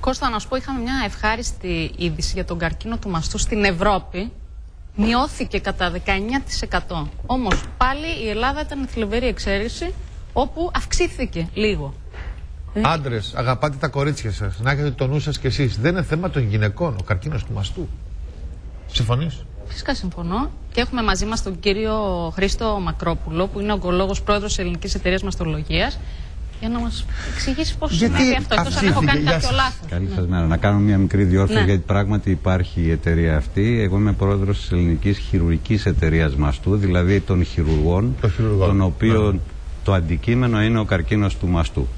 Κώστα, να σου πω, είχαμε μια ευχάριστη είδηση για τον καρκίνο του μαστού στην Ευρώπη. Μειώθηκε κατά 19%. Όμως πάλι η Ελλάδα ήταν θλιβερή εξαίρεση, όπου αυξήθηκε λίγο. Άντρες, αγαπάτε τα κορίτσια σας. Να έχετε το νου σας κι εσείς. Δεν είναι θέμα των γυναικών ο καρκίνος του μαστού. Συμφωνείς? Φυσικά συμφωνώ. Και έχουμε μαζί μας τον κύριο Χρήστο Μακρόπουλο, που είναι ογκολόγος, πρόεδρος της Ελληνικής Εταιρείας Μαστολογίας, για να μας εξηγήσει πώς συνέβη αυτό, εκτός αν έχω κάνει κάποιο λάθος. Καλή σας μέρα. Να κάνω μια μικρή διόρθωση, γιατί πράγματι υπάρχει η εταιρεία αυτή. Εγώ είμαι πρόεδρος της Ελληνικής Χειρουργικής Εταιρείας Μαστού, δηλαδή των χειρουργών, των οποίων το αντικείμενο είναι ο καρκίνος του μαστού.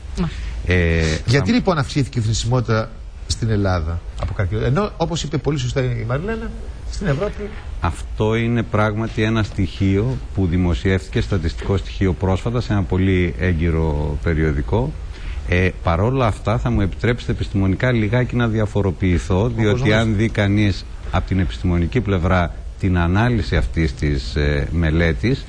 Γιατί λοιπόν αυξήθηκε η θνησιμότητα στην Ελλάδα από καρκίνο, ενώ όπως είπε πολύ σωστά η Μαριλένα, στην Ευρώπη? Αυτό είναι πράγματι ένα στοιχείο που δημοσιεύτηκε, στατιστικό στοιχείο πρόσφατα, σε ένα πολύ έγκυρο περιοδικό. Παρόλα αυτά θα μου επιτρέψετε επιστημονικά λιγάκι να διαφοροποιηθώ, διότι αν δει κανείς από την επιστημονική πλευρά την ανάλυση αυτής της μελέτης,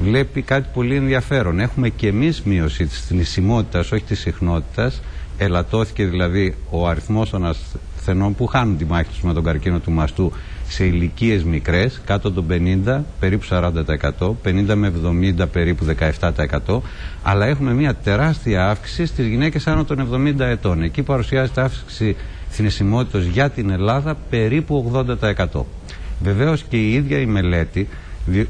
βλέπει κάτι πολύ ενδιαφέρον. Έχουμε και εμείς μείωση της θνησιμότητας, όχι της συχνότητας. Ελαττώθηκε δηλαδή ο αριθμός των ασθενών που χάνουν τη μάχη τους με τον καρκίνο του μαστού σε ηλικίες μικρές, κάτω των 50, περίπου 40%, 50 με 70 περίπου 17%, αλλά έχουμε μια τεράστια αύξηση στις γυναίκες άνω των 70 ετών. Εκεί παρουσιάζεται αύξηση θνησιμότητας για την Ελλάδα περίπου 80%. Βεβαίως και η ίδια η μελέτη,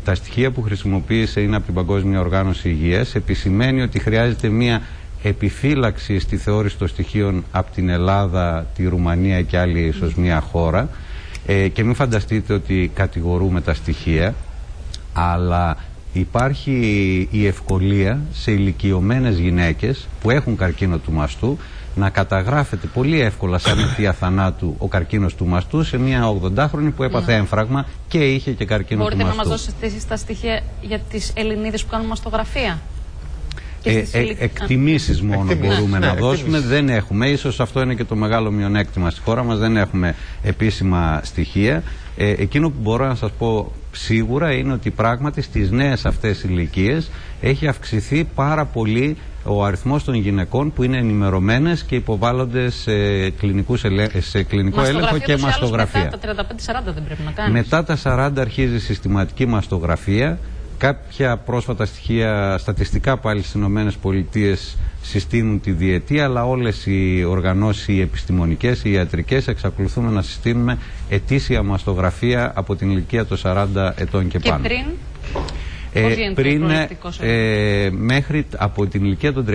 τα στοιχεία που χρησιμοποίησε είναι από την Παγκόσμια Οργάνωση Υγείας, επισημαίνει ότι χρειάζεται μια επιφύλαξη στη θεώρηση των στοιχείων από την Ελλάδα, τη Ρουμανία και άλλη ίσως μια χώρα, και μην φανταστείτε ότι κατηγορούμε τα στοιχεία, αλλά υπάρχει η ευκολία σε ηλικιωμένες γυναίκες που έχουν καρκίνο του μαστού να καταγράφεται πολύ εύκολα σαν αιτία θανάτου ο καρκίνος του μαστού σε μια 80χρονη που έπαθε έμφραγμα και είχε και καρκίνο του μαστού. Μπορείτε να μας δώσετε εσείς τα στοιχεία για τις Ελληνίδες που κάνουν μαστογραφία? Εκτιμήσεις μόνο μπορούμε να δώσουμε, δεν έχουμε. Ίσως αυτό είναι και το μεγάλο μειονέκτημα στη χώρα μας, δεν έχουμε επίσημα στοιχεία. Εκείνο που μπορώ να σας πω σίγουρα είναι ότι πράγματι στις νέες αυτές ηλικίες έχει αυξηθεί πάρα πολύ ο αριθμός των γυναικών που είναι ενημερωμένες και υποβάλλονται σε κλινικό έλεγχο και μαστογραφία. Μετά τα 35-40 δεν πρέπει να κάνεις? Μετά τα 40 αρχίζει συστηματική μαστογραφία. Κάποια πρόσφατα στοιχεία στατιστικά πάλι στις ΗΠΑ συστήνουν τη διετία, αλλά όλες οι οργανώσεις οι επιστημονικές, οι ιατρικές, εξακολουθούμε να συστήνουμε ετήσια μαστογραφία από την ηλικία των 40 ετών και πάνω. Και πριν? Μέχρι από την ηλικία των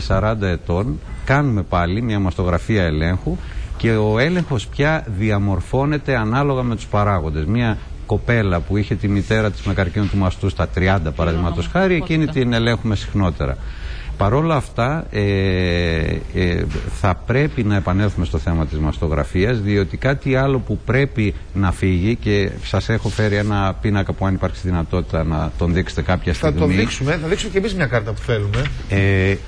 35-40 ετών κάνουμε πάλι μια μαστογραφία ελέγχου και ο έλεγχος πια διαμορφώνεται ανάλογα με τους παράγοντες. Μια κοπέλα που είχε τη μητέρα της με καρκίνο του μαστού στα 30 παραδείγματος χάρη, εκείνη την ελέγχουμε συχνότερα. Παρόλα αυτά θα πρέπει να επανέλθουμε στο θέμα της μαστογραφίας, διότι κάτι άλλο που πρέπει να φύγει, και σας έχω φέρει ένα πίνακα που αν υπάρξει δυνατότητα να τον δείξετε κάποια στιγμή. Θα τον δείξουμε, θα δείξουμε και εμείς μια κάρτα που θέλουμε.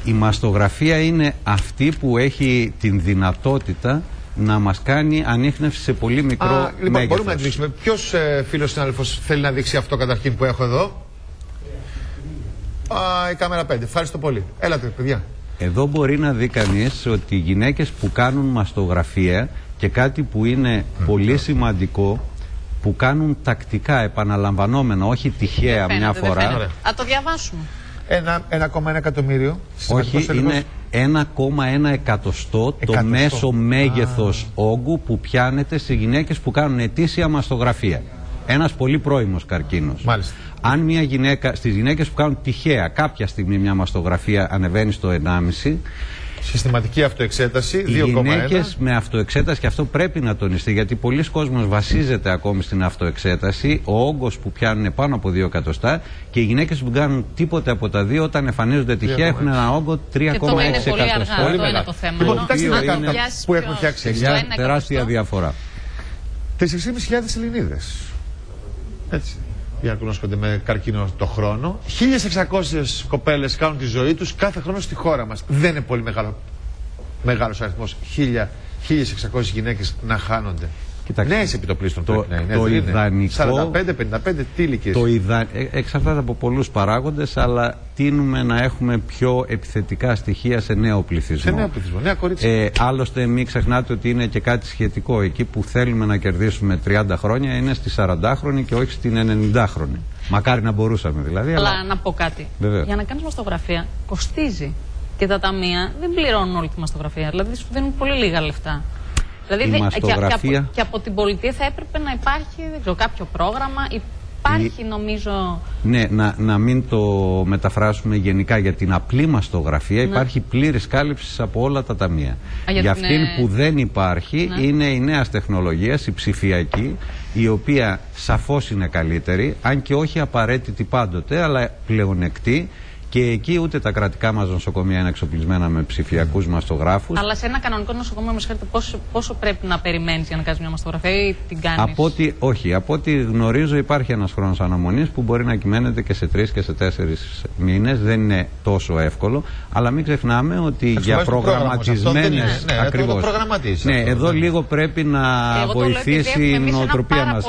Η μαστογραφία είναι αυτή που έχει την δυνατότητα να μας κάνει ανίχνευση σε πολύ μικρό μέγεθος. Λοιπόν, μπορούμε να δείξουμε. Ποιος φίλος συνάδελφος θέλει να δείξει αυτό καταρχήν που έχω εδώ? Η κάμερα 5. Ευχαριστώ πολύ. Έλατε, παιδιά. Εδώ μπορεί να δει κανείς ότι οι γυναίκες που κάνουν μαστογραφία, και κάτι που είναι πολύ σημαντικό, που κάνουν τακτικά, επαναλαμβανόμενα, όχι τυχαία μια φορά. Α, το διαβάσουμε. 1,1 εκατομμύριο. Όχι, είναι 1,1 εκατοστό το μέσο μέγεθος όγκου που πιάνεται σε γυναίκες που κάνουν ετήσια μαστογραφία. Ένας πολύ πρώιμος καρκίνος. Μάλιστα. Αν μια γυναίκα, στις γυναίκες που κάνουν τυχαία κάποια στιγμή μια μαστογραφία, ανεβαίνει στο 1,5. Συστηματική αυτοεξέταση, 2,1. Οι γυναίκες με αυτοεξέταση, και αυτό πρέπει να τονιστεί, γιατί πολλοί κόσμος βασίζεται ακόμη στην αυτοεξέταση, ο όγκος που πιάνουν είναι πάνω από 2 εκατοστά, και οι γυναίκες που κάνουν τίποτε από τα δύο, όταν εμφανίζονται τυχαία, έχουν ένα όγκο 3,6 εκατοστά. Αυτό είναι το θέμα. Λοιπόν, κοιτάξτε μια κάρτα που έχουμε φτιάξει. Τεράστια διαφορά. 4.500 Ελληνίδες. Έτσι. Διαγνώσκονται με καρκίνο το χρόνο. 1.600 κοπέλες κάνουν τη ζωή τους κάθε χρόνο στη χώρα μας. Δεν είναι πολύ μεγάλος αριθμός. 1.600 γυναίκες να χάνονται Νέες επιτοπλίστων πρέπει να είναι. Το ιδανικό. 45-55 τι ηλικίες. Εξαρτάται από πολλούς παράγοντες, αλλά τείνουμε να έχουμε πιο επιθετικά στοιχεία σε νέο πληθυσμό. Σε νέο πληθυσμό, νέα κορίτσια. Άλλωστε, μην ξεχνάτε ότι είναι και κάτι σχετικό. Εκεί που θέλουμε να κερδίσουμε 30 χρόνια είναι στη 40χρονη και όχι στην 90χρονη. Μακάρι να μπορούσαμε δηλαδή. Αλλά να πω κάτι. Βεβαίως. Για να κάνεις μαστογραφία κοστίζει. Και τα ταμεία δεν πληρώνουν όλη τη μαστογραφία. Δηλαδή σου δίνουν πολύ λίγα λεφτά. Δηλαδή μαστογραφία... και από την πολιτεία θα έπρεπε να υπάρχει, δεν ξέρω, κάποιο πρόγραμμα. Υπάρχει νομίζω. Ναι, να μην το μεταφράσουμε γενικά για την απλή μαστογραφία. Ναι. Υπάρχει πλήρης κάλυψη από όλα τα ταμεία. Για αυτήν που δεν υπάρχει είναι η νέα τεχνολογία, η ψηφιακή, η οποία σαφώς είναι καλύτερη, αν και όχι απαραίτητη πάντοτε, αλλά πλεονεκτή. Και εκεί ούτε τα κρατικά μας νοσοκομεία είναι εξοπλισμένα με ψηφιακούς μαστογράφους. Αλλά σε ένα κανονικό νοσοκομείο, πόσο πρέπει να περιμένεις για να κάνεις μια μαστογραφία ή την κάνεις? Από ό,τι γνωρίζω, υπάρχει ένας χρόνος αναμονής που μπορεί να κυμαίνεται και σε 3 και σε 4 μήνες. Δεν είναι τόσο εύκολο. Αλλά μην ξεχνάμε ότι για προγραμματισμένες. Ακριβώς. Ναι, εδώ λίγο πρέπει να βοηθήσει η νοοτροπία μας.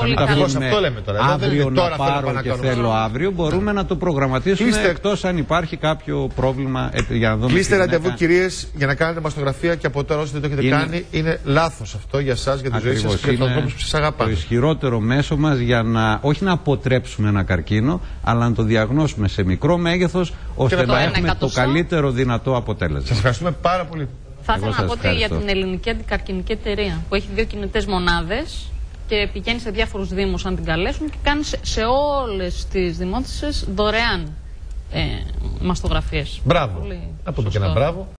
Αύριο να πάρω και θέλω αύριο. Μπορούμε να το προγραμματίσουμε εκτός αν υπάρχει κάποιο πρόβλημα για να δούμε. Κλείστε ραντεβού, κυρίες, για να κάνετε μαστογραφία και από τώρα όσοι δεν το έχετε κάνει. Είναι λάθος αυτό για εσάς, για τη ζωή σας και για τους ανθρώπους που σας αγαπάνε. Το ισχυρότερο μέσο μας για να όχι να αποτρέψουμε ένα καρκίνο, αλλά να το διαγνώσουμε σε μικρό μέγεθος, ώστε να έχουμε το καλύτερο δυνατό αποτέλεσμα. Σας ευχαριστούμε πάρα πολύ. Θα ήθελα να πω ότι για την Ελληνική Αντικαρκινική Εταιρεία που έχει 2 κινητές μονάδες και πηγαίνει σε διάφορους δήμους αν την καλέσουν και κάνει σε όλες τις δημότησες δωρεάν μαστογραφίες. Μπράβο. Να πούμε και ένα μπράβο.